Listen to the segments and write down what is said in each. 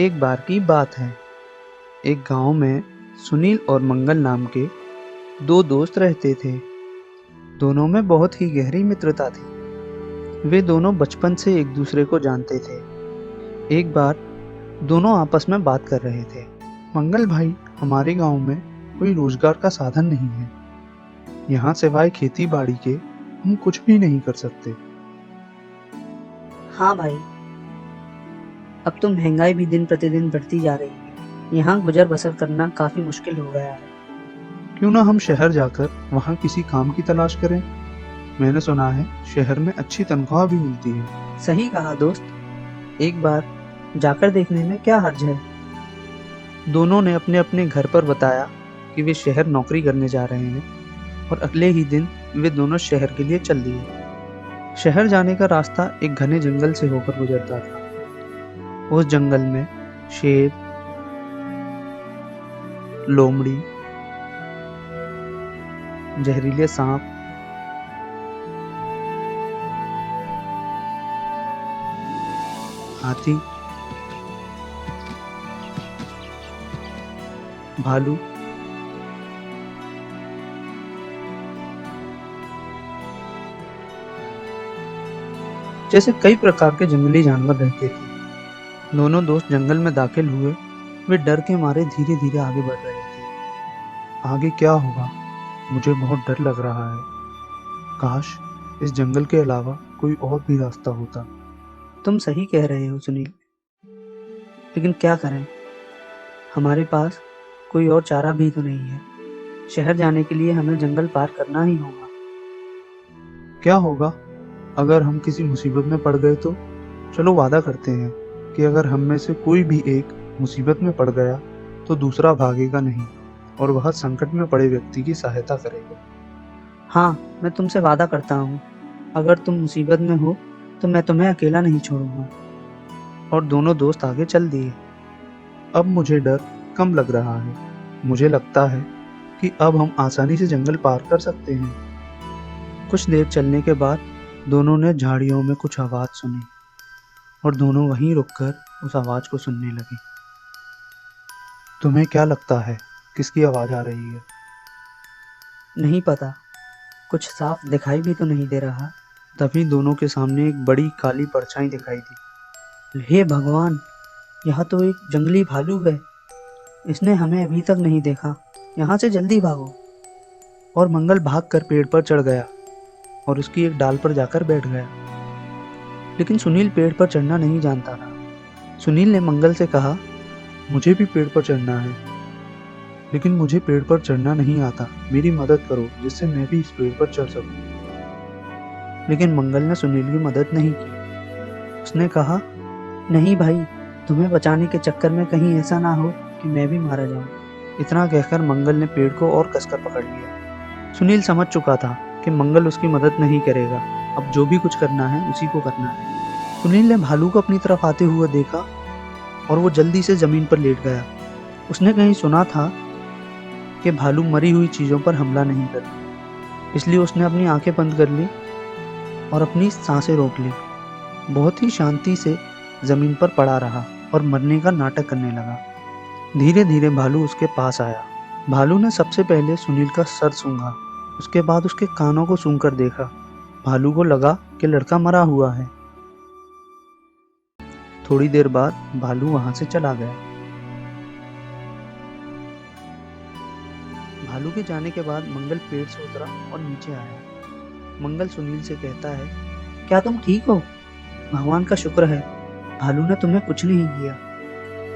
एक बार की बात है। एक गांव में सुनील और मंगल नाम के दो दोस्त रहते थे। दोनों में बहुत ही गहरी मित्रता थी। वे दोनों बचपन से एक दूसरे को जानते थे। एक बार दोनों आपस में बात कर रहे थे। मंगल भाई, हमारे गांव में कोई रोजगार का साधन नहीं है। यहाँ सिवाय खेती बाड़ी के हम कुछ भी नहीं कर सकते। हाँ भाई, अब तो महंगाई भी दिन प्रतिदिन बढ़ती जा रही है। यहाँ गुजर बसर करना काफी मुश्किल हो गया है। क्यों ना हम शहर जाकर वहाँ किसी काम की तलाश करें। मैंने सुना है शहर में अच्छी तनख्वाह भी मिलती है। सही कहा दोस्त, एक बार जाकर देखने में क्या हर्ज है। दोनों ने अपने अपने घर पर बताया कि वे शहर नौकरी करने जा रहे हैं और अगले ही दिन वे दोनों शहर के लिए चल दिए। शहर जाने का रास्ता एक घने जंगल से होकर गुजरता था। उस जंगल में शेर, लोमड़ी, जहरीले सांप, हाथी, भालू, जैसे कई प्रकार के जंगली जानवर रहते थे। दोनों दोस्त जंगल में दाखिल हुए। वे डर के मारे धीरे धीरे आगे बढ़ रहे थे। आगे क्या होगा, मुझे बहुत डर लग रहा है। काश इस जंगल के अलावा कोई और भी रास्ता होता। तुम सही कह रहे हो सुनील, लेकिन क्या करें, हमारे पास कोई और चारा भी तो नहीं है। शहर जाने के लिए हमें जंगल पार करना ही होगा। क्या होगा अगर हम किसी मुसीबत में पड़ गए तो? चलो वादा करते हैं कि अगर हम में से कोई भी एक मुसीबत में पड़ गया तो दूसरा भागेगा नहीं और वह संकट में पड़े व्यक्ति की सहायता करेगा। हाँ, मैं तुमसे वादा करता हूँ, अगर तुम मुसीबत में हो तो मैं तुम्हें अकेला नहीं छोड़ूंगा। और दोनों दोस्त आगे चल दिए। अब मुझे डर कम लग रहा है। मुझे लगता है कि अब हम आसानी से जंगल पार कर सकते हैं। कुछ देर चलने के बाद दोनों ने झाड़ियों में कुछ आवाज सुनी और दोनों वहीं रुककर उस आवाज को सुनने लगे। तुम्हें क्या लगता है किसकी आवाज आ रही है? नहीं पता, कुछ साफ दिखाई भी तो नहीं दे रहा। तभी दोनों के सामने एक बड़ी काली परछाई दिखाई दी। हे भगवान, यह तो एक जंगली भालू है। इसने हमें अभी तक नहीं देखा। यहाँ से जल्दी भागो। और मंगल भागकर पेड़ पर चढ़ गया और उसकी एक डाल पर जाकर बैठ गया। लेकिन सुनील पेड़ पर चढ़ना नहीं जानता था। सुनील ने मंगल से कहा, मुझे भी पेड़ पर चढ़ना है, लेकिन मुझे पेड़ पर चढ़ना नहीं आता। मेरी मदद करो जिससे मैं भी इस पेड़ पर चढ़ सकूं। लेकिन मंगल ने सुनील की मदद नहीं की। उसने कहा, नहीं भाई, तुम्हें बचाने के चक्कर में कहीं ऐसा ना हो कि मैं भी मारा जाऊं। इतना कहकर मंगल ने पेड़ को और कसकर पकड़ लिया। सुनील समझ चुका था कि मंगल उसकी मदद नहीं करेगा। अब जो भी कुछ करना है उसी को करना है। सुनील ने भालू को अपनी तरफ आते हुए देखा और वो जल्दी से जमीन पर लेट गया। उसने कहीं सुना था कि भालू मरी हुई चीजों पर हमला नहीं करते, इसलिए उसने अपनी आंखें बंद कर ली और अपनी सांसें रोक ली। बहुत ही शांति से जमीन पर पड़ा रहा और मरने का नाटक करने लगा। धीरे धीरे भालू उसके पास आया। भालू ने सबसे पहले सुनील का सर सूंघा, उसके बाद उसके कानों को सूंघकर देखा। भालू को लगा कि लड़का मरा हुआ है। थोड़ी देर बाद भालू वहां से चला गया। भालू के जाने के बाद मंगल पेड़ से उतरा और नीचे आया। मंगल सुनील से कहता है, क्या तुम ठीक हो? भगवान का शुक्र है, भालू ने तुम्हें कुछ नहीं किया।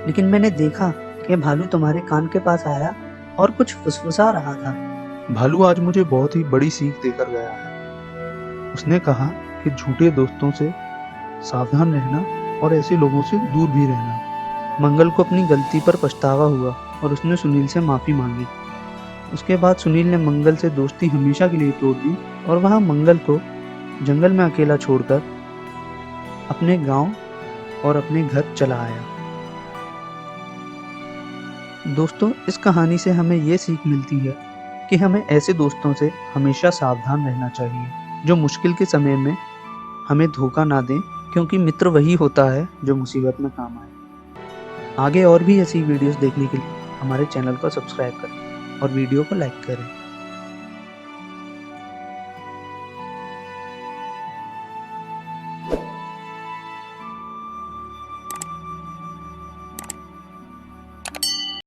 लेकिन मैंने देखा कि भालू तुम्हारे कान के पास आया और कुछ फुसफुसा रहा था। भालू आज मुझे बहुत ही बड़ी सीख देकर गया है। उसने कहा कि झूठे दोस्तों से सावधान रहना और ऐसे लोगों से दूर भी रहना। मंगल को अपनी गलती पर पछतावा हुआ और उसने सुनील से माफी मांगी। उसके बाद सुनील ने मंगल से दोस्ती हमेशा के लिए तोड़ दी और वह मंगल को जंगल में अकेला छोड़कर अपने गांव और अपने घर चला आया। दोस्तों, इस कहानी से हमें ये सीख मिलती है कि हमें ऐसे दोस्तों से हमेशा सावधान रहना चाहिए जो मुश्किल के समय में हमें धोखा ना दें, क्योंकि मित्र वही होता है जो मुसीबत में काम आए। आगे और भी ऐसी वीडियोस देखने के लिए हमारे चैनल को सब्सक्राइब करें और वीडियो को लाइक करें।